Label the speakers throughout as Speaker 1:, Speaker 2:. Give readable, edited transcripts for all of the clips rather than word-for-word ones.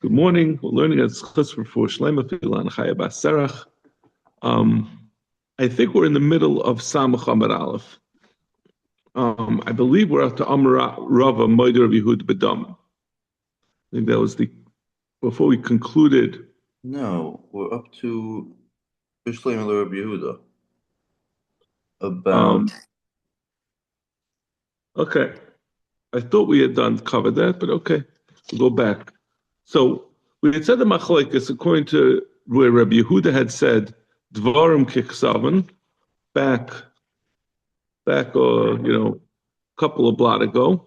Speaker 1: Good morning. We're learning at Chesed for Shleima Filan Chaya Bas Serach. I think we're in the middle of Samach Amar Aleph. I believe we're up to Amar Rava Moeder of Yehud Bedam. I think that was before we concluded.
Speaker 2: No, we're up to Bishleim Rabbi Yehuda. About
Speaker 1: Okay. I thought we had covered that, but okay. We'll go back. So we had said the Machlokes according to where Rabbi Yehuda had said Dvarim Kichsavan back a couple of blot ago,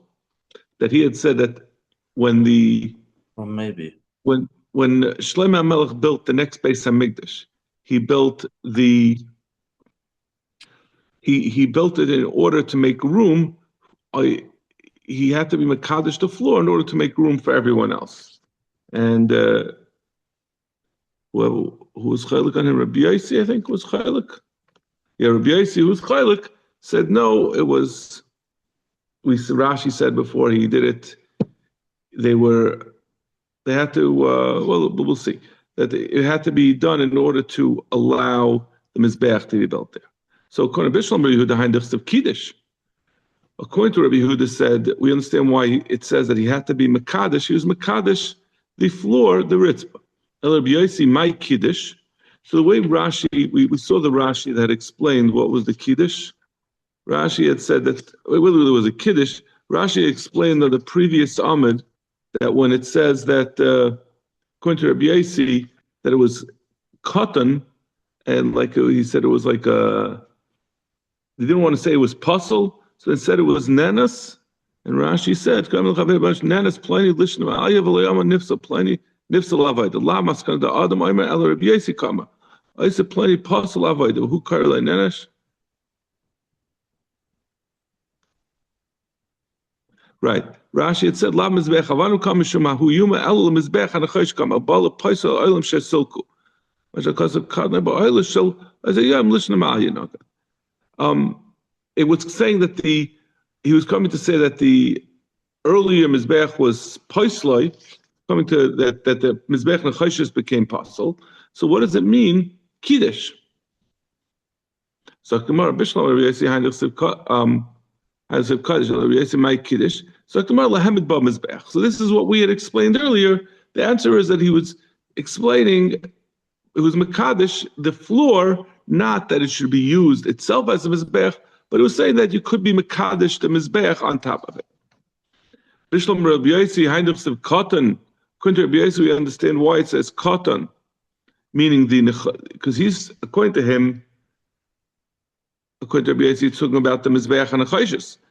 Speaker 1: that he had said that when when Shlomo HaMelech built the next Beis Hamikdash, he built he built it in order to make room. He had to be mekadosh the floor in order to make room for everyone else. And who was chaylik on him? Rabbi Yossi, I think, was chaylik. Yeah, Rabbi Yossi, who was chaylik, said no. It was. Rashi said before he did it, they had to. We'll see that it had to be done in order to allow the mizbeach to be built there. So according to Bishlam Rabbi Yehuda, Heindichs of Kiddush. According to Rabbi Yehuda said, we understand why it says that he had to be mekadosh. He was mekadosh the floor, the ritzvah. Rabbi Yossi, my kiddush. So the way Rashi, we saw the Rashi that explained what was the kiddush. Rashi had said that whether there was a kiddush. Rashi explained that the previous Amud, that when it says that according to Rabbi Yossi, that it was cotton, and like he said, it was like they didn't want to say it was puzzle. So it said it was nenas, and Rashi said, "Nenas plenty lishna ayav alayama nifsa plenty nifsa lavayda lamas kana da adam aymer el Rabbi Yossi kama." I said plenty puzzle lavayda. Who karle nenas? Right. Rashi had said, "La mizbech avanu kama shemahu yuma el mizbech anachosh kama bala paisel olam shesilku." Because of kadna ba olam shel. I said, "Yeah, I'm listening to Ma'ayin." It was saying that he was coming to say that the earlier mizbech was poisloi, coming to that the mizbech nechoshes became possible. So what does it mean? Kiddush. So Gemara Bishlam Rabbi Yossi Heindichs Kaddish Rabbi Yossi my Kiddush. So Gemara lahamed ba mizbech. So this is what we had explained earlier. The answer is that he was explaining it was mekadosh the floor, not that it should be used itself as a mizbech. But it was saying that you could be mekadosh the mizbeach on top of it. Bishlam Rabbi Yossi Heindichs of cotton. According to Rabbi Yossi, we understand why it says cotton, meaning because he's according to Rabbi Yossi, he's talking about the mizbeach and the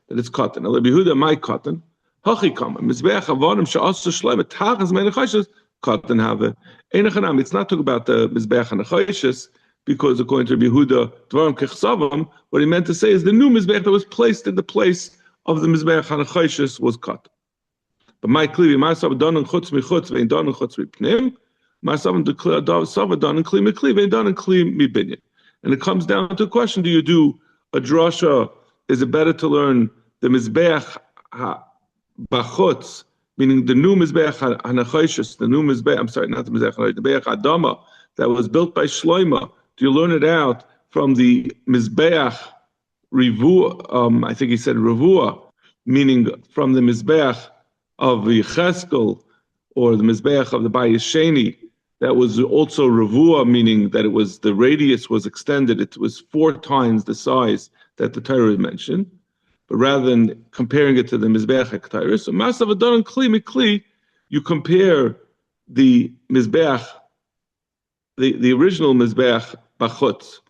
Speaker 1: that it's cotton. Rabbi Yehuda, my cotton. Hachikam mizbeach avodim she'asu shleim tachas mein choshes cotton have it. It's not talking about the mizbeach and the because according to Rabbi Yehuda, Dvarim Kechsavam, what he meant to say is the new Mizbeach that was placed in the place of the Mizbeach HaNachoshes was cut. But my klivi, Ma'asav Don and Chutz Michutz, Vein Don and Chutz Mipnim, Ma'asav Declare Sav Don and Kli Mikli, Vein Don and Kli Mibinyan. And it comes down to a question: do you do a drasha? Is it better to learn the Mizbeach Bachutz, meaning the new Mizbeach HaNachoshes, the new Mizbeach, I'm sorry, not the Mizbeach HaNachoshes, the Mizbeach Adama that was built by Shlomo? Do you learn it out from the Mizbeach Rivua? I think he said Rivua, meaning from the Mizbeach of the Cheskel or the Mizbeach of the Bayis Sheni. That was also Rivua, meaning that it was the radius was extended. It was 4 times the size that the Torah mentioned. But rather than comparing it to the Mizbeach HaKtayrus, so Masav Adon and Kli Mikli, you compare the Mizbeach. The original Mizbeach Bachutz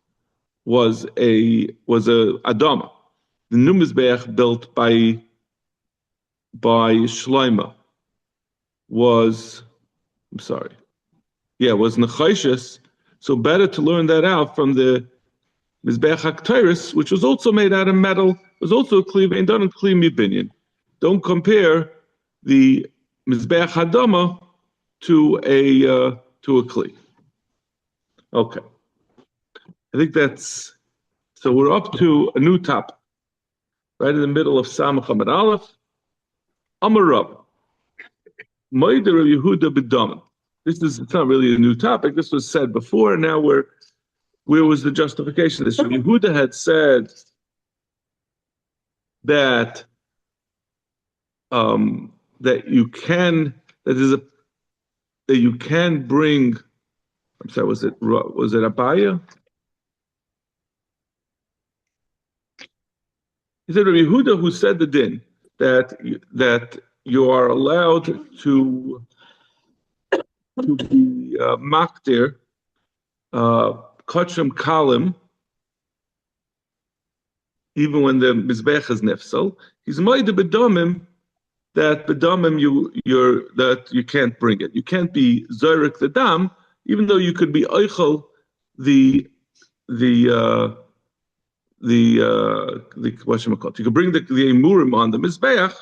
Speaker 1: was a Adama. The new Mizbeach built by Shlomo was Nechoshes. So better to learn that out from the Mizbeach HaKtayrus, which was also made out of metal, was also a Kli and done in Kli Mibinyan. Don't compare the Mizbeach Adama to a Kli. Okay, I think so. We're up to a new topic, right in the middle of Samach Amar Aleph. Amar Rab, Moeder of Yehuda B'Dam. it's not really a new topic. This was said before. And now where was the justification? This Yehuda had said that that you can bring. I'm sorry. Was it Abaya? He said Rabbi Yehuda, who said the din that you are allowed to be makdir kachim kalim even when the mizbech is nefsel. He's made bedomim that bedomim you can't bring it. You can't be zorik the dam, even though you could be oichel the what you could bring the emurim on the mizbeach,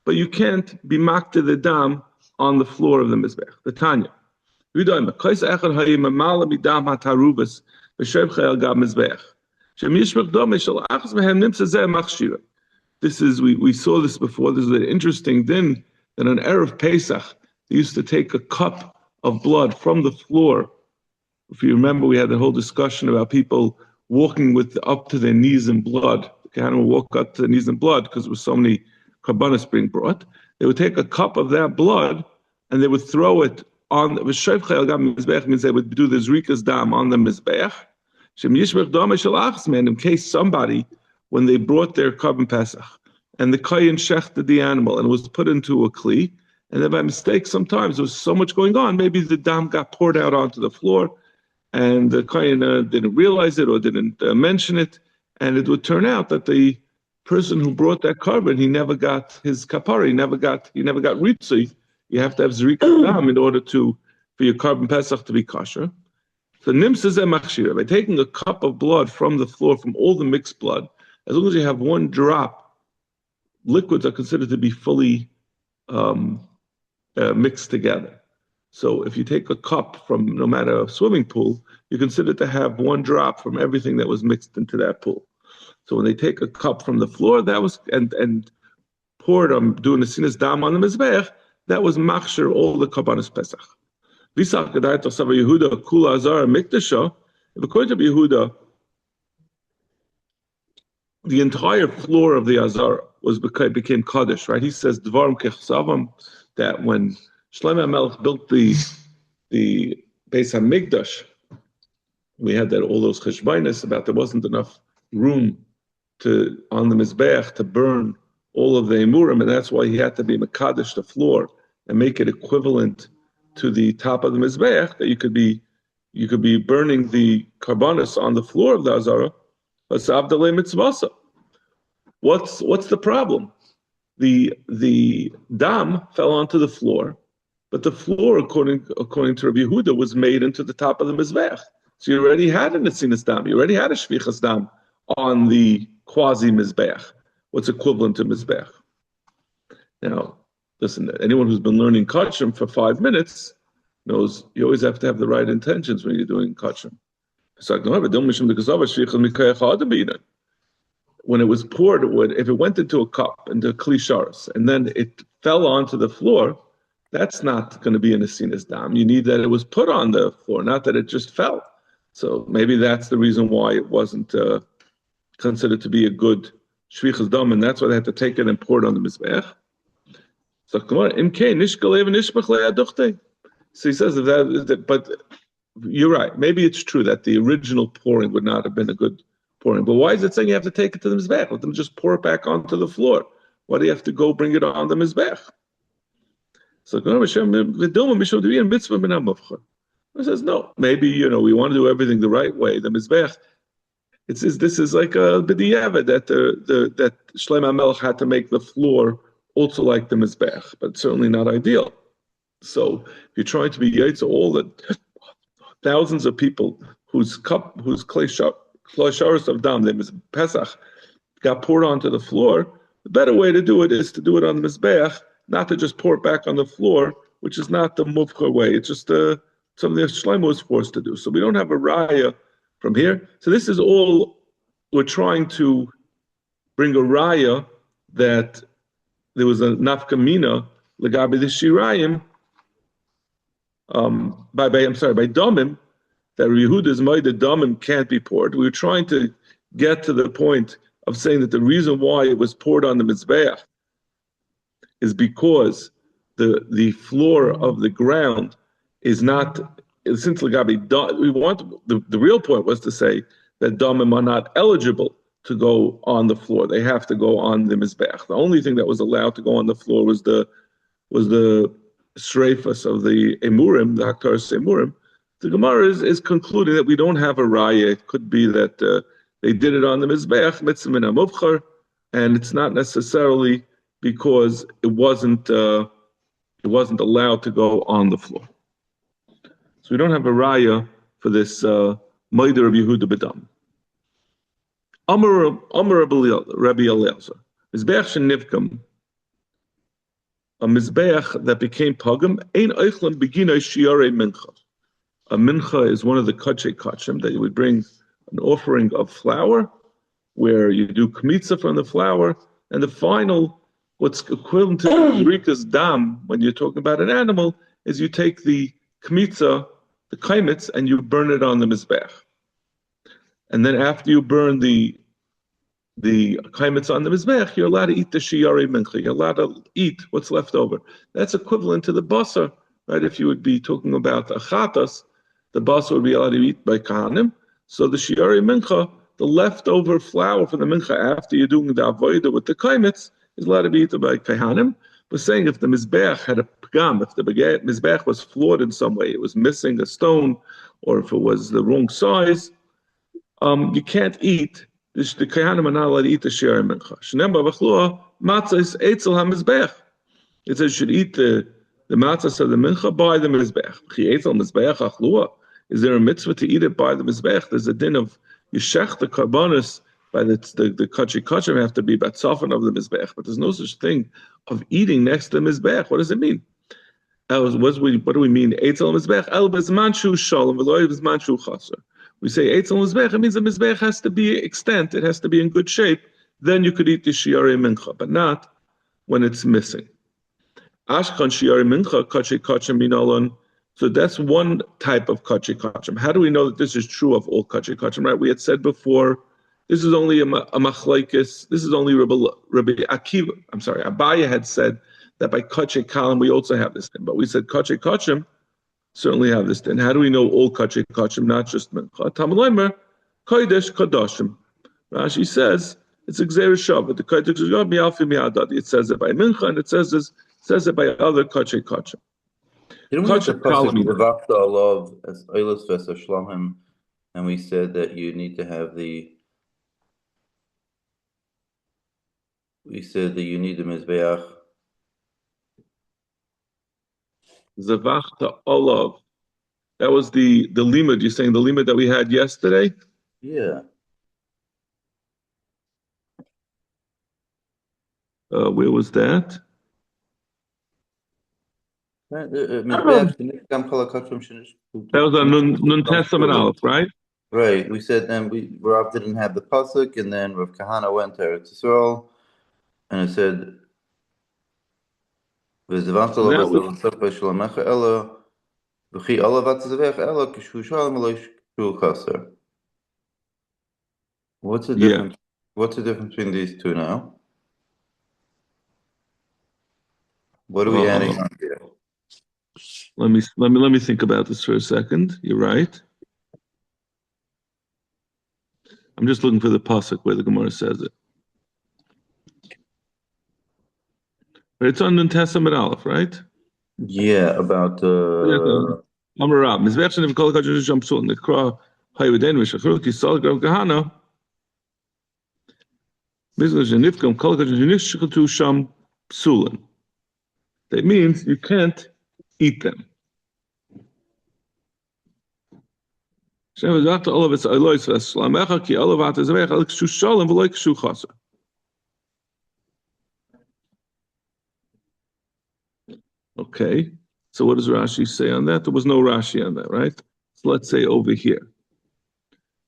Speaker 1: but you can't be makta the dam on the floor of the mizbeach. The Tanya. This is we saw this before. This is an interesting din that on Erev Pesach they used to take a cup of blood from the floor. If you remember, we had the whole discussion about people walking up to their knees in blood. The Kohanim would walk up to their knees in blood because there were so many karbanos being brought. They would take a cup of that blood and they would throw it on the mizbeach, means they would do the zrikas dam on the mizbeach. In case somebody, when they brought their carbon pesach and the kayin shechted the animal and it was put into a kli, and then by mistake sometimes there was so much going on, maybe the dam got poured out onto the floor and the kayin didn't realize it or didn't mention it, and it would turn out that the person who brought that carbon, he never got his kapara, he never got ritzui. You have to have zrika dam in order for your carbon pesach to be kosher. So nimsa zeh machshira, by taking a cup of blood from the floor, from all the mixed blood, as long as you have one drop, liquids are considered to be fully mixed together. So if you take a cup from no matter a swimming pool, you consider to have one drop from everything that was mixed into that pool. So when they take a cup from the floor, that was and poured doing the sinas dam on the mizbech, that was machshir all the karbanos pesach. If according to Yehuda, the entire floor of the azara became kaddish, right? He says dvarim kechsavam, that when Shlomo HaMelech built the Beis HaMikdash, we had all those cheshbainis about there wasn't enough room on the mizbeach to burn all of the emurim, and that's why he had to be mekadosh the floor and make it equivalent to the top of the mizbeach, that you could be burning the karbanos on the floor of the azara. What's the problem? The dam fell onto the floor, but the floor, according to Rabbi Yehuda, was made into the top of the mizbeach. So you already had an etzinas dam, you already had a shvichas dam on the quasi mizbeach, what's equivalent to mizbeach. Now, listen, anyone who's been learning kachim for 5 minutes knows you always have to have the right intentions when you're doing kachim. When it was poured, if it went into a cup, into klisharis, and then it fell onto the floor, that's not going to be an esinas dam. You need that it was put on the floor, not that it just fell. So maybe that's the reason why it wasn't considered to be a good shvichas dam, and that's why they had to take it and pour it on the mizbech. So he says but you're right. Maybe it's true that the original pouring would not have been a good pouring. But why is it saying you have to take it to the mizbech? Let them just pour it back onto the floor. Why do you have to go bring it on the mizbech? So he says no. Maybe we want to do everything the right way. The mizbech. This is like a b'diavad that that Shlomo HaMelech had to make the floor also like the mizbech, but certainly not ideal. So if you're trying to be yaitz all the thousands of people whose clay showers of dam, the Pesach, got poured onto the floor, the better way to do it is to do it on the mizbeach, not to just pour it back on the floor, which is not the muvcha way. It's just something that Shlomo was forced to do. So we don't have a raya from here. So this is all, we're trying to bring a raya that there was a nafkamina legabe the shirayim, By Domim, that Yehuda's Maida Domim can't be poured. We were trying to get to the point of saying that the reason why it was poured on the Mizbeach is because the floor of the ground is not, since Lagabi, we want, the real point was to say that Domim are not eligible to go on the floor. They have to go on the Mizbeach. The only thing that was allowed to go on the floor was the streifas of the emurim, the haktaras emurim. The Gemara is concluding that we don't have a raya. It could be that they did it on the mizbeach mitzvah min hamuvchar, and it's not necessarily because it wasn't allowed to go on the floor. So we don't have a raya for this moeder of Yehuda bedam. Amar Rabbi Eliezer, mizbeach shenivkam. A mizbeach that became pagam, ein eichlam beginay shiarei mincha. A mincha is one of the kachei kachim that you would bring an offering of flour, where you do kmitza from the flour, and the final, what's equivalent to rika's dam, when you're talking about an animal, is you take the kmitza, the kaimitz, and you burn it on the mizbeach. And then after you burn the kaimitz on the mizbech, you're allowed to eat the shiyari mincha. You're allowed to eat what's left over. That's equivalent to the basar, right? If you would be talking about a chatas, the basar would be allowed to eat by kahanim. So the shiyari mincha, the leftover flour for the mincha after you're doing the avodah with the kaimitz, is allowed to be eaten by kahanim. We're saying if the mizbech had a pgam, if the mizbech was flawed in some way, it was missing a stone, or if it was the wrong size, you can't eat. The Kohanim are not allowed to eat the shiur mincha. Shneim b'avachlua matzah is eitzel hamizbech. It says you should eat the matzah of the mincha by the mizbech. Chi eitzel mizbech achlua. Is there a mitzvah to eat it by the mizbech? There's a din of yeshech the karbonis by the kachi kachim have to be batzafan of the mizbech, but there's no such thing of eating next to the mizbech. What does it mean? What do we mean? Eitzel mizbech el bezmanchu shalom v'loy bezmanchu chaser. We say eitzel mizbech, it means the mizbech has to be extant, it has to be in good shape. Then you could eat the shiarei mincha, but not when it's missing. Ashkan shiarei mincha kachi kachim minalon. So that's one type of kachi kachim. How do we know that this is true of all kachi kachim? Right? We had said before, this is only a machlaikis. This is only Rabbi Akiva. I'm sorry, Abaya had said that by kachi kalim we also have this thing, but we said kachi kachim certainly have this din. How do we know all kachei kachim, not just mincha? Tamaloimer, kodesh kadashim. Rashi says it's a gzeir shabbat. The kodesh is going to be alfi mi'adadi. It says it by mincha, and it says it by other kachei kachim.
Speaker 2: Didn't we have the pasuk Zevachim alav as oilos v'esashlamim, and we said that you need to have we said that you need the mizbeach.
Speaker 1: Zevachta olav. That was the limud. You're saying the limud that we had yesterday?
Speaker 2: Yeah.
Speaker 1: Where was that?
Speaker 2: That
Speaker 1: was on Nun Testament Aleph, right?
Speaker 2: Right. We said then Rav didn't have the pasuk, and then Rav Kahana went to Eretz Yisrael, and it said, what's the difference? What's the difference between these two now? What are we adding on here?
Speaker 1: Let me think about this for a second. You're right. I'm just looking for the pasuk where the Gemara says it. But it's on Nun Testament Aleph, right?
Speaker 2: Yeah, about
Speaker 1: Amarab. Mizbech of Kol Kachim jumps on the Kra Hayveden V'Shachur Kisal Grav Gahana. Mizbech Nifkam Kol Kachim Nishchatu Sham Psulan. That means you can't eat them. Okay, so what does Rashi say on that? There was no Rashi on that, right? So let's say over here.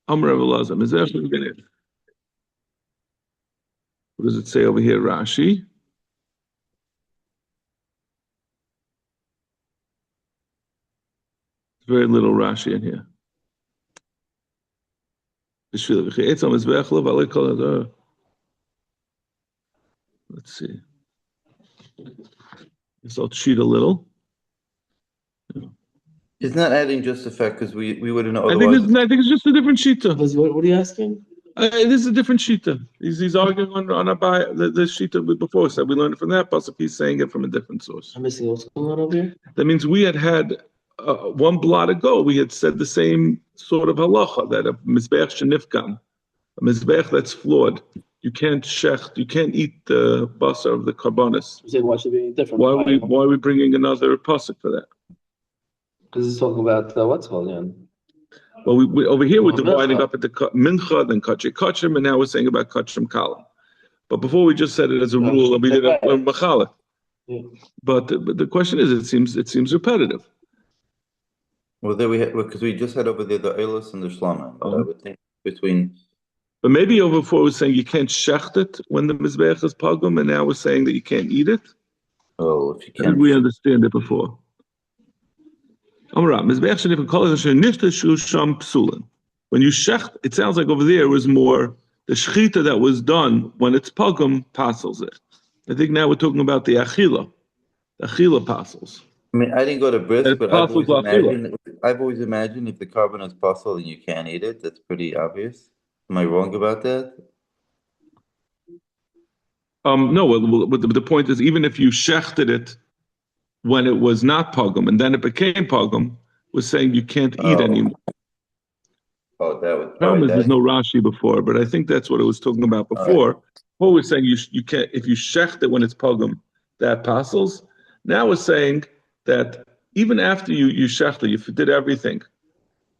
Speaker 1: What does it say over here, Rashi? Very little Rashi in here. Let's see. So I'll cheat a little.
Speaker 2: It's not adding just the fact because we wouldn't know
Speaker 1: I
Speaker 2: otherwise.
Speaker 1: think it's just a different shita.
Speaker 3: What are you asking?
Speaker 1: This is a different shita. He's arguing on the shita we before said. We learned it from that pasuk. He's saying it from a different source.
Speaker 3: I'm missing what's going on over here.
Speaker 1: That means we had one blot ago. We had said the same sort of halacha that a mizbeach shenifkan, a mizbeach that's flawed. You can't shecht. You can't eat the basar of the karbonis.
Speaker 3: You said why should it be different?
Speaker 1: Why are we bringing another pasuk for that?
Speaker 3: Because it's talking about what's called on.
Speaker 1: Well, we over here we're dividing up into mincha, then kachim, and now we're saying about kachim kalam. But before we just said it as a rule, and we did it with machala.
Speaker 3: Yeah.
Speaker 1: But the question is, it seems repetitive.
Speaker 2: Well, there we had because we just had over there the Eilos and the Shlama. But I would think between.
Speaker 1: But maybe over before we're saying you can't shecht it when the mizbeach is pagum, and now we're saying that you can't eat it.
Speaker 2: Oh, if you can't.
Speaker 1: We understand it before. When you shecht, it sounds like over there was more the shechita that was done when it's pagum passes it. I think now we're talking about the achila passes.
Speaker 2: I mean, I didn't go to bris, but I've always imagined if the carbon is possible and you can't eat it. That's pretty obvious. Am I wrong about that?
Speaker 1: No. The point is, even if you shechted it when it was not pogum, and then it became pogum, was saying you can't eat anymore.
Speaker 2: Oh, that would.
Speaker 1: Problem is, there's no Rashi before, but I think that's what it was talking about before. Right. Before we're saying you can't, if you shecht it when it's pogum, that passes. Now we're saying that even after you shecht it, you did everything.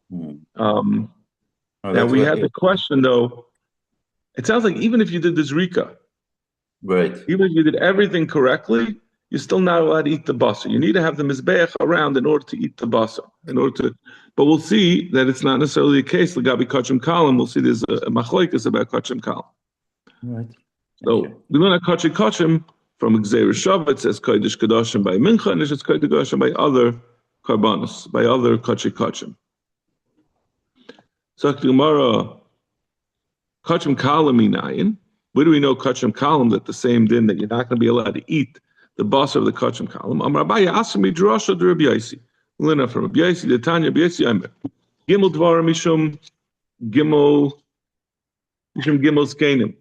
Speaker 1: Now we had the question though. It sounds like even if you did this rika,
Speaker 2: right?
Speaker 1: Even if you did everything correctly, you're still not allowed to eat the basar. You need to have the mizbeach around in order to eat the basar. But we'll see that it's not necessarily the case. L'gabi kachim kalim. We'll see there's a machlokes about kachim kalim.
Speaker 2: Right.
Speaker 1: So we learn kachim from Gzeir Shav. It says kodesh kadashim by mincha, and it says kodesh kadashim by other karbanos, by other kachim. So Gemara kachim kalim minayin. Where do we know kachim kalim that the same din that you're not going to be allowed to eat the basar of the kachim kalim? Amar Abaye asmi drasha de Rabbi Yosi. Lina from Rabbi Yosi, the Tanya Rabbi Yosi Aimer. Gimel dvarim mishum gimel skenim.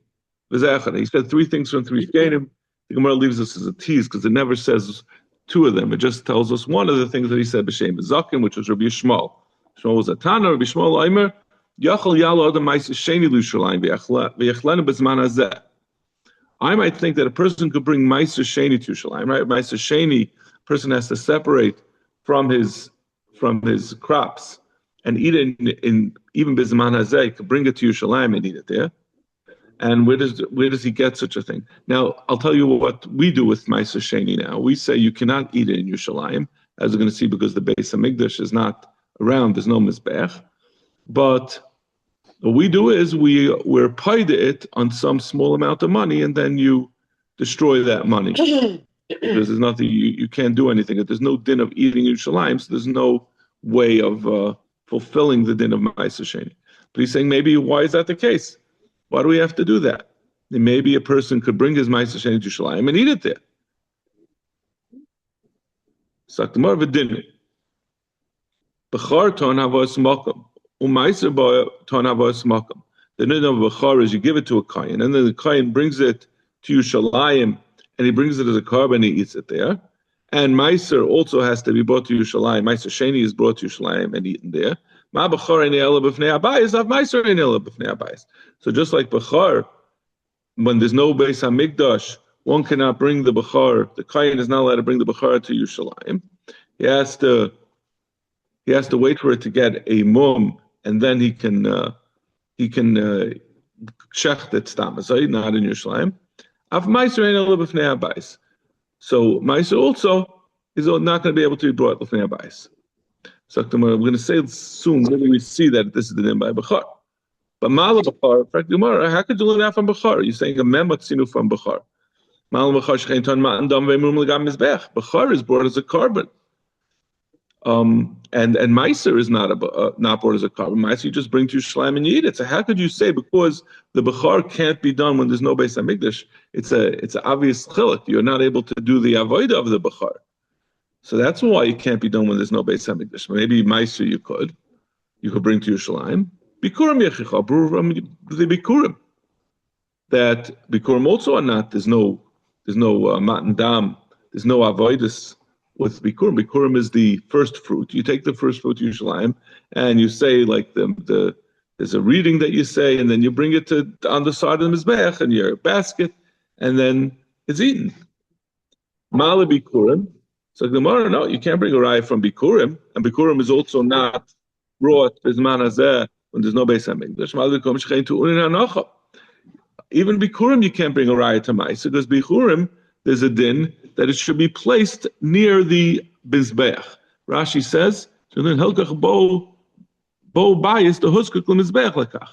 Speaker 1: He said three things from three skenim. The Gemara leaves us as a tease because it never says two of them. It just tells us one of the things that he said b'shem Zevachim, which was Rabbi Yishmael. Yishmael was a Tana. Rabbi Yishmael Aimer. Yachal yalo adam ma'is sheni l'Yerushalayim v'yachlenu b'zman hazeh. I might think that a person could bring ma'is sheni to Yerushalayim, right? Ma'is sheni, person has to separate from his crops and eat it in even b'zman hazeh. Could bring it to Yerushalayim and eat it there. And where does he get such a thing? Now I'll tell you what we do with ma'is sheni. Now we say you cannot eat it in Yerushalayim, as we're going to see, because the Beis Hamikdash is not around. There's no mizbech. But what we do is we're paid it on some small amount of money, and then you destroy that money. Because there's nothing, you can't do anything. There's no din of eating in Yerushalayim, so there's no way of fulfilling the din of Ma'aser Sheni. But he's saying maybe, why is that the case? Why do we have to do that? And maybe a person could bring his Ma'aser Sheni to Yerushalayim and eat it there. Saktamar v'din. B'char ton havos makom. The name of Bechar is you give it to a Kayan, and then the Kayan brings it to Yerushalayim, and he brings it as a carbon, and he eats it there. And Meiser also has to be brought to Yerushalayim. Meiser Sheni is brought to Yerushalayim and eaten there. So just like Bechar, when there's no Beis Hamikdash, one cannot bring the Bechar. The Kayan is not allowed to bring the Bechar to Yerushalayim. He has to wait for it to get a mum, and then he can shecht it stam, not in Yerushalayim. Av meiser ein ela b'fnei habayis. So meiser also is not going to be able to be brought b'fnei habayis. So we're going to say soon whether we see that this is the name by Bechar. But Mala Bechar, how could you learn that from Bechar? You're saying a mem matzinu from Bechar. Mala Bechar shechein ton matan dam ve'emum legam mizbech. Bechar is brought as a carbon. And Meiser is not brought as a carbon. Meiser you just bring to Yerushalayim and you eat it. So how could you say because the Bechar can't be done when there's no Beis Hamikdash? It's an obvious chiluk. You're not able to do the avodah of the Bechar. So that's why it can't be done when there's no Beis Hamikdash. Maybe Meiser you could bring to Yerushalayim. Bikurim yechicha, the Bikurim. That Bikurim also are not. There's no matan dam. There's no avoidus with Bikurim. Bikurim is the first fruit. You take the first fruit to Yerushalayim and you say like there's a reading that you say, and then you bring it to on the side of the mizbeach in your basket, and then it's eaten. Mala Bikurim. So the Gemara, no, you can't bring a raya from Bikurim, and Bikurim is also not brought bizman hazeh when there's no Beis Hamikdash. Mala Bikurim shechein to unin hanacha. Even Bikurim you can't bring a raya to Ma'aseh because Bikurim there's a din that it should be placed near the mizbeach. Rashi says, "Helkach bo bayis the huskuk lemizbeach lekach."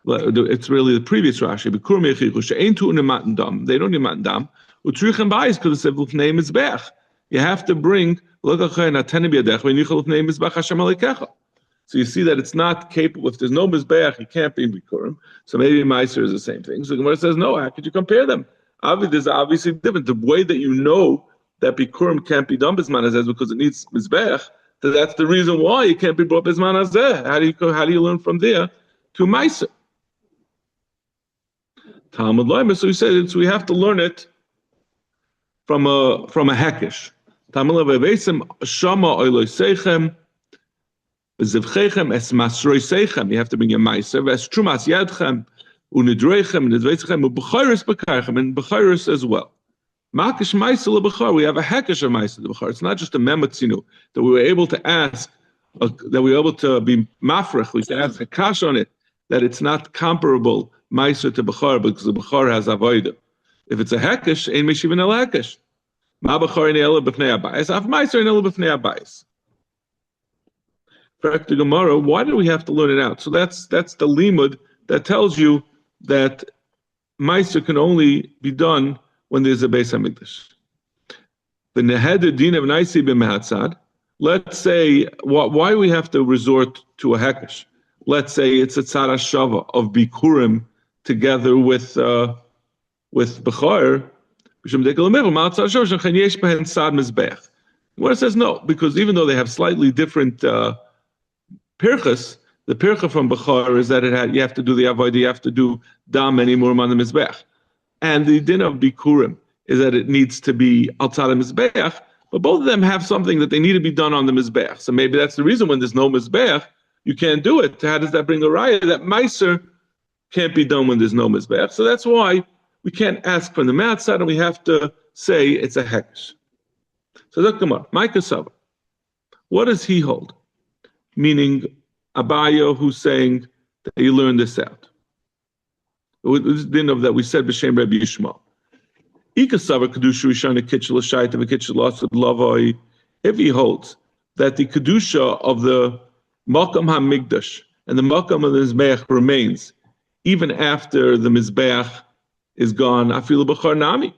Speaker 1: It's really the previous Rashi. Bikurim yechichu she'ein tu'un matan dam. They don't need matan dam. Utrichen bayis because it's l'fnei mizbeach. You have to bring lekach and atene b'yadech v'nichol l'fnei mizbeach Hashem alekecha. So you see that it's not capable. If there's no mizbeach, you can't be bikurim. So maybe Meiser is the same thing. So the Gemara says, no. How could you compare them? There's obviously different. The way that you know that bikurim can't be done bisman hazeh because it needs mizbeach. So that's the reason why it can't be brought bisman hazeh. How do you learn from there to Meiser? Talmud Loimer. So he said we have to learn it from a hekesh. Talmud Loimer veisim shama oiloi seichem. Zevachim es masroi seichem. You have to bring your meiser. Ves trumas yadchem unidreichem and dveichem u'b'chayris b'karchem and b'chayris as well. Makish meiser leb'char. We have a hekesh of meiser leb'char. It's not just a memotzinu that we were able to ask, that we were able to be mafrech. We can ask a kash on it that it's not comparable meiser to b'char because the b'char has avodah. If it's a hekesh, ein meshivin el hekesh. Ma b'char in ela b'fnei abayis. Af meiser in ela b'fnei abayis. To Gemara, why do we have to learn it out? So that's the limud that tells you that meiser can only be done when there's a Beis Hamikdash. The neheder din of naisi b'mehatzad. Let's say why we have to resort to a hekesh. Let's say it's a tzad hashava of bikurim together with bechar. Where it says no, because even though they have slightly different pirchas, the pircha from Bechar is that you have to do the avodah, you have to do dam and imur on the mizbech, and the din of bikurim is that it needs to be outside the mizbech. But both of them have something that they need to be done on the mizbech. So maybe that's the reason when there's no mizbech, you can't do it. How does that bring a raya that meiser can't be done when there's no mizbech? So that's why we can't ask from the matzad, and we have to say it's a hekesh. So look, Gemara, Micah Sava, what does he hold? Meaning Abaya, who's saying that he learned this out. This din of that we said b'shem Rabbi Yishmael. Ikasavar kedusha rishana kitchel shaita v'kitchel asad lavoi. If he holds that the kedusha of the makam hamikdash and the makam of the mizbeach remains even after the mizbeach is gone, afilu b'char nami.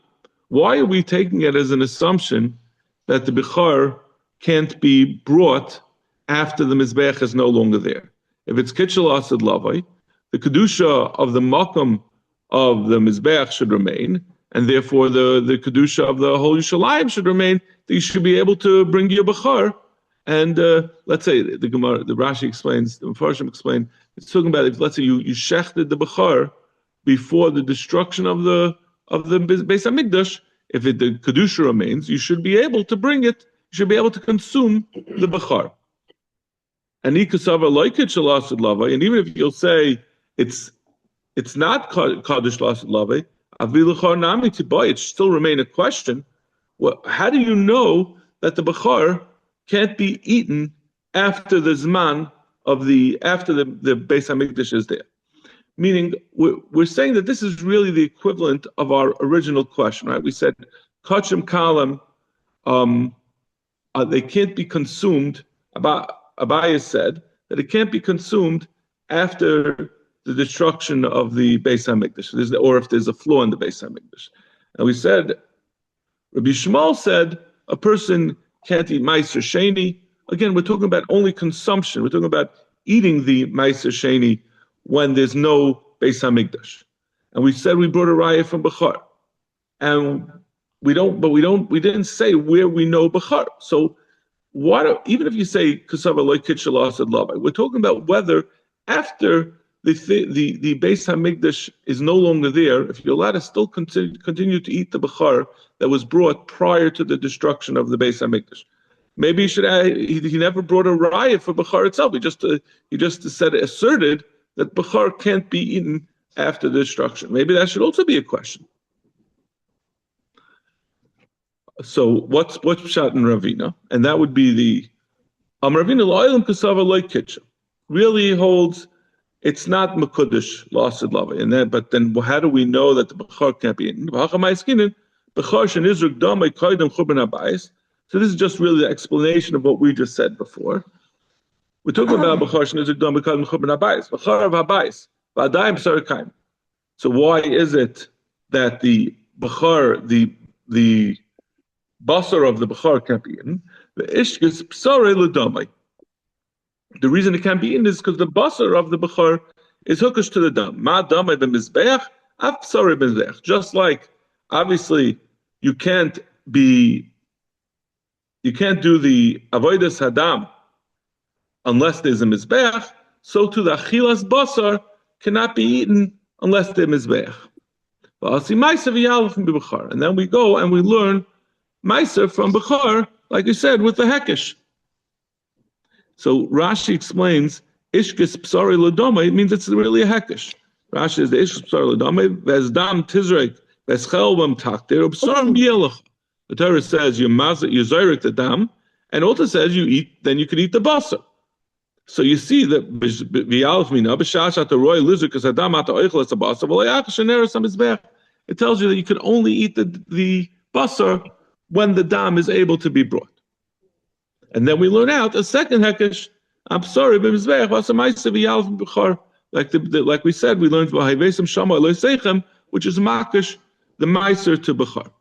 Speaker 1: Why are we taking it as an assumption that the b'char can't be brought after the mizbeach is no longer there? If it's kitchel asad lavoi, the kedusha of the makam of the mizbeach should remain, and therefore the kedusha of the whole Yerushalayim should remain. That you should be able to bring your bechar, and let's say the Gemara, the Rashi explains, the Mefarshim explain. It's talking about if let's say you shechted the bechar before the destruction of the Beis Hamikdash. If the kedusha remains, you should be able to bring it. You should be able to consume the bechar. And ikasava loikit shalasud lavai. And even if you'll say it's not kaddish lasud lavai, avilachar nami tibai, it still remain a question. Well, how do you know that the bechar can't be eaten after the zman of after the Beis Hamikdash is there? Meaning, we're saying that this is really the equivalent of our original question, right? We said kachim kalam, they can't be consumed. Abaya said that it can't be consumed after the destruction of the Beis Hamikdash, or if there's a flaw in the Beis Hamikdash. And we said, Rabbi Shmuel said a person can't eat Meiser Sheni. Again, we're talking about only consumption. We're talking about eating the Meiser Sheni when there's no Beis Hamikdash. And we said we brought a raya from Bechar. And we didn't say where we know Bechar. So even if you say Kasava Loy Kitchalah said Labai, we're talking about whether after the Beis Hamikdash is no longer there, if you're allowed to still continue to eat the Bechar that was brought prior to the destruction of the Beis Hamikdash. Maybe he should he never brought a raya for Bechar itself. He just asserted that Bechar can't be eaten after the destruction. Maybe that should also be a question. So what's Pshat in Ravina? And that would be the Ravina Lo'ilam Kasava Loy Kitcha. Really holds it's not Mekudesh Lasid Lava in that, but then how do we know that the Bechar can't be eaten? So this is just really the explanation of what we just said before. We're talking about Bechar Shenizuk Dam Kaidem Churban Habayis. Bechar of Habayis. V'adayim Sarakaim. So why is it that the Bechar, the basar of the Bechar can't be eaten? The ishkis psare l'damai. The reason it can't be eaten is because the basar of the Bechar is hookish to the dam. Ma damai b'mizbeach, af psare b'mizbeach. Just like, obviously, you can't do the avodas hadam unless there's a mizbeach. So too the achilas basar cannot be eaten unless there's mizbeach. And then we go and we learn Meiser from Bechar, like you said, with the Hekesh. So Rashi explains, Ishkis Psari Ladoma, it means it's really a Hekesh. Rashi is the Ishkis Psari Ladoma, Vezdam Tizrek, Veschelbam Taktir, Psarim Yelach. The Torah says you zyrek the dam, and also says you eat, then you can eat the basar. So you see that it tells you that you can only eat the basar when the dam is able to be brought. And then we learn out a second hekesh. I'm sorry, like we said, we learned which is makish, the meiser to Bechar.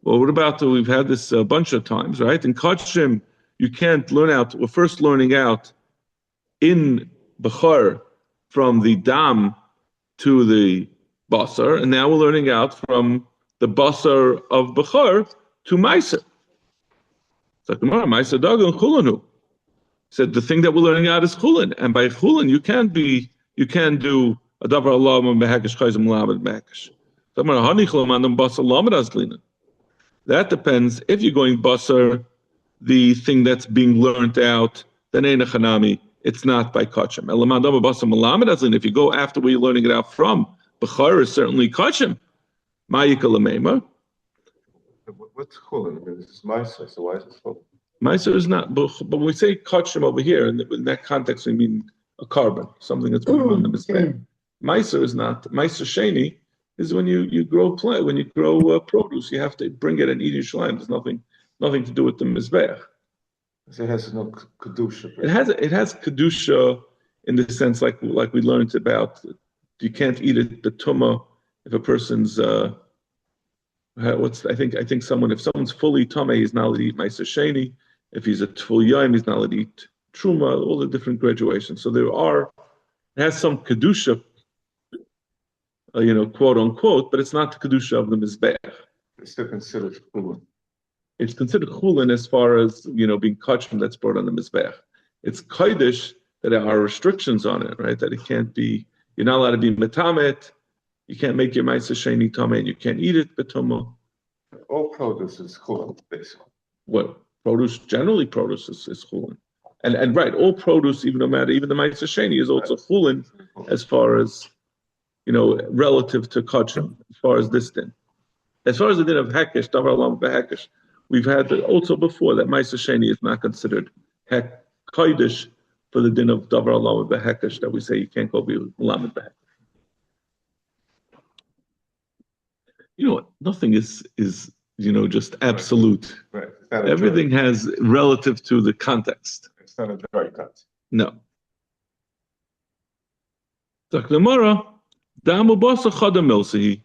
Speaker 1: Well, what about we've had this a bunch of times, right? In Kachim, you can't learn out. We're first learning out in Bechar from the dam to the basar, and now we're learning out from the basar of Bechar to Meiser. It's like Meiser Dagan Chulanu. Said the thing that we're learning out is Chulin, and by Chulin you can do a davar Allah mehekesh chayzim lamed mehekesh. That depends. If you're going basar, the thing that's being learned out, then einachanami. It's not by kachim. If you go after where you're learning it out from, Bechar is certainly kachim. Ma'yikalameima.
Speaker 4: What's chulin? It's meiser. So why is it chulin?
Speaker 1: Meiser is not, but when we say kachim over here, in that context, we mean a carbon, something that's going on the mizbeach. Meiser is not. Meiser sheni is when you grow produce, you have to bring it and eat Yerushalayim. There's nothing to do with the mizbeach.
Speaker 4: So it has no kedusha.
Speaker 1: It has kedusha in the sense like we learned about. You can't eat it the tumah if a person's if someone's fully tumah, he's not allowed to eat meiser sheni. If he's a full yom, he's not allowed to eat truma. All the different graduations. So it has some kedusha. Quote unquote, but it's not the kedusha of the mizbeach.
Speaker 4: It's still considered chulin.
Speaker 1: It's considered chulin as far as being kachim that's brought on the mizbeach. It's kodesh that there are restrictions on it, right? That it can't be. You're not allowed to be metamet. You can't make your ma'aser sheni tameh, and you can't eat it betumah.
Speaker 4: All produce is chulin, basically.
Speaker 1: What produce? Generally, produce is chulin, and right, all produce, even the ma'aser sheni is also chulin as far as. Relative to kachim, as far as this din. As far as the din of hekesh, davar alam behekesh, we've had also before that ma'aser sheni is not considered kodesh for the din of davar alam behekesh that we say you can't go be lamed behekesh. Nothing is just absolute.
Speaker 4: Right.
Speaker 1: Everything has relative to the context.
Speaker 4: It's not a dry cut.
Speaker 1: No. Gemara. Damu basa chadam milsahi.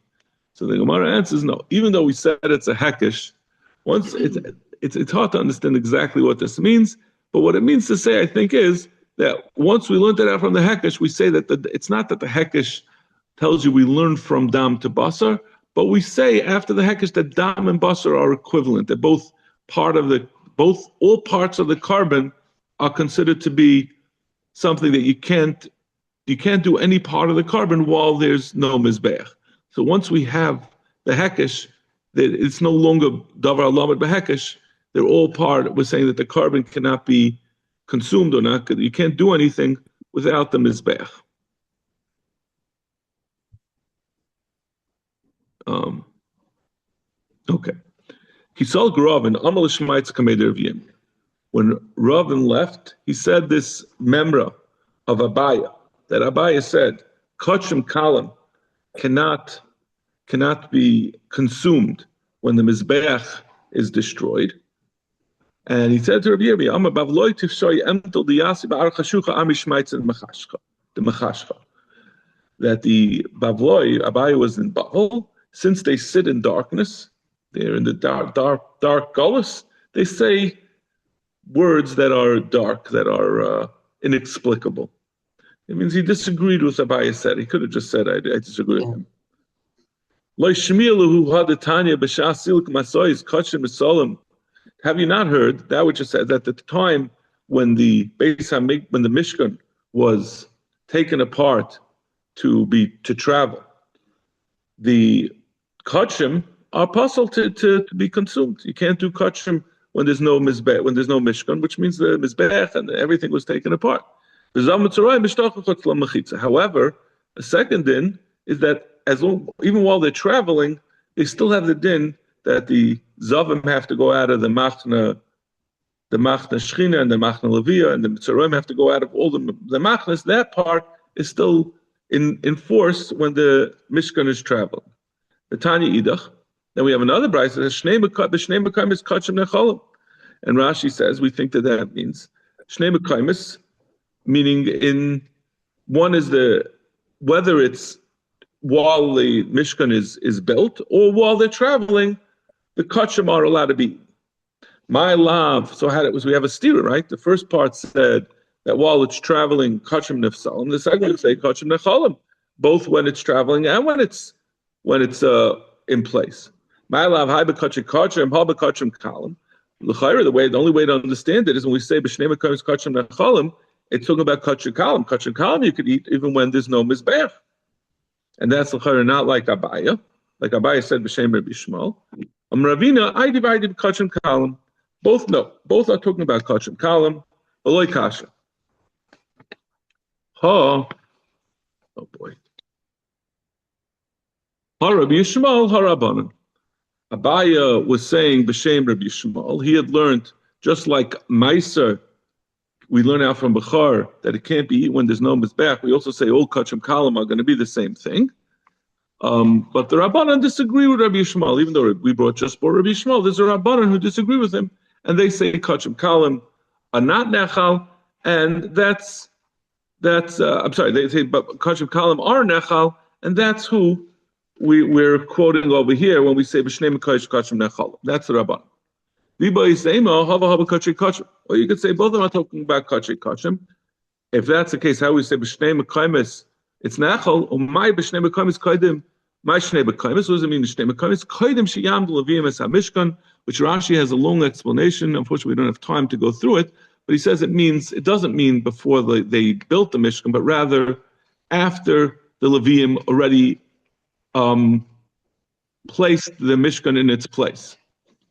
Speaker 1: So the Gemara answers no. Even though we said it's a hekesh, once it's hard to understand exactly what this means. But what it means to say, I think, is that once we learned it out from the hekesh, we say that it's not that the hekesh tells you we learn from dam to basar, but we say after the hekesh that dam and basar are equivalent. They're both all parts of the carbon are considered to be something that you can't do any part of the carbon while there's no mizbeach. So once we have the hekesh, that it's no longer davar lamed behekesh. They're all part. We're saying that the carbon cannot be consumed or not. You can't do anything without the mizbeach. Okay. Kisal Gravin Amal Shmaitz Kameder V'yim. When Ravin left, he said this memra of Abaya, that Abaya said, Kachim Kalam cannot be consumed when the Mizbeach is destroyed. And he said to Rabbi Yirmi, Amma Bavloi Tifshoy Emtel Diyasi Ba'ar Chashucha Ami Shmaitz and the Mechashcha. That the Bavloi, Abaya was in Bavel, since they sit in darkness, they're in the dark gullus, they say words that are dark, that are inexplicable. It means he disagreed with Abaya said. He could have just said, I disagree with him. Have you not heard that which is said that at the time when the Mishkan was taken apart to travel, the kachim are possible to be consumed. You can't do kachim when there's no mizbech, when there's no mishkan, which means the mizbech and everything was taken apart. However, a second din is that even while they're traveling, they still have the din that the zavim have to go out of the machna shchina and the machna levia, and the mitzarim have to go out of all the machnas. That part is still in force when the mishkan is traveling. The Tanya idach. Then we have another brayso that says shnei mekayim is kachim nechalim, and Rashi says we think that means shnei mekayim, meaning in one is whether it's while the mishkan is built or while they're traveling, the kachim are allowed to be. My love. So we have a stira, right? The first part said that while it's traveling, kachim nefsalim. The second would say kachim nechalim, both when it's traveling and when it's in place. My love, high bekachim kachim, ha bekachim kalim. The only way to understand it is when we say b'shnei mekayim kachim nechalim, it's talking about kachim kalim. Kachim kalim you could eat even when there's no mizbech, and that's l'chayr not like Abaya. Like Abaya said b'shem Rabbi Shmuel. Ravina, I divided kachim kalim. Both are talking about kachim kalim. Aloy kasha. Oh boy. Rabbi Yishmael harabanan. Abaya was saying b'shem Rabbi Yishmael. He had learned, just like Meiser, we learn out from Bechar that it can't be eaten when there's no mizbech. We also say all kachim kalim are going to be the same thing. But the Rabbanan disagree with Rabbi Yishmael, even though we brought just for Rabbi Yishmael. There's a Rabbanan who disagree with him, and they say kachim kalim are not nechal, and that's I'm sorry, they say but kachim kalim are nechal, and that's who we're quoting over here when we say b'shnei mekayim kachim nechal. That's the Rabbanan. Or you could say both of them are talking about kachim. If that's the case, how we say b'shnei mekayim it's nechal, or my b'shnei mekayim is kaidim. My shnei mekayim, what does it mean? Shnei mekayim is kaidim sheyam l'viyim es hamishkan, which Rashi has a long explanation. Unfortunately, we don't have time to go through it. But he says it doesn't mean before they built the Mishkan, but rather after the Levium already placed the Mishkan in its place.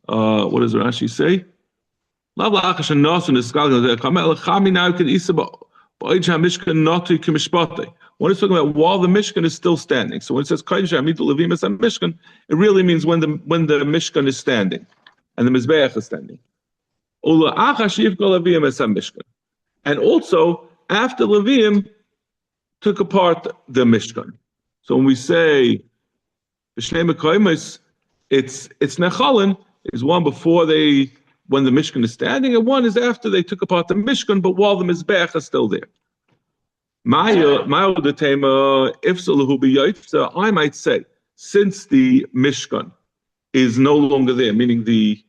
Speaker 1: What does Rashi say? When it's talking about while the Mishkan is still standing. So when it says Mishkan, it really means when the Mishkan is standing and the Mizbeach is standing. And also after Levium took apart the Mishkan. So when we say b'shnei mekayim, it's nechalin, is one before when the Mishkan is standing, and one is after they took apart the Mishkan, but while the Mizbeach is still there. I might say, since the Mishkan is no longer there, meaning the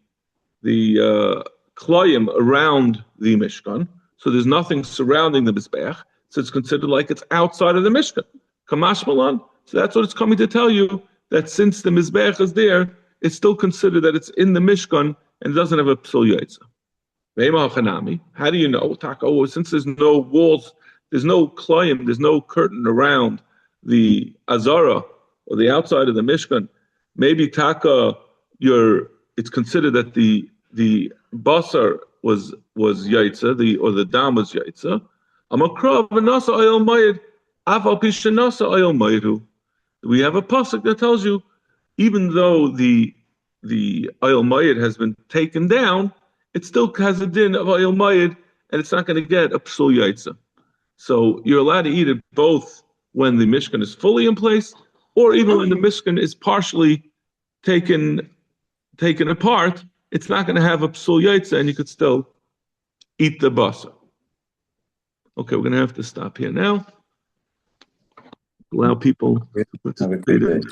Speaker 1: Klayim around the Mishkan, so there's nothing surrounding the Mizbeach, so it's considered like it's outside of the Mishkan. Kamash Malan. So that's what it's coming to tell you, that since the Mizbeach is there, it's still considered that it's in the Mishkan and doesn't have a Psul Yaitza. How do you know? Oh, since there's no walls, there's no Klayim, there's no curtain around the Azara or the outside of the Mishkan, maybe it's considered that the basar was yaitza, or the dam was yaitza. We have a pasuk that tells you, even though the oil mayid has been taken down, it still has a din of oil mayid, and it's not going to get a psul yaitza. So you're allowed to eat it both when the mishkan is fully in place, or even when the mishkan is partially taken apart. It's not going to have a psul yaitza, and you could still eat the basar. Okay, we're going to have to stop here now. Allow people to participate in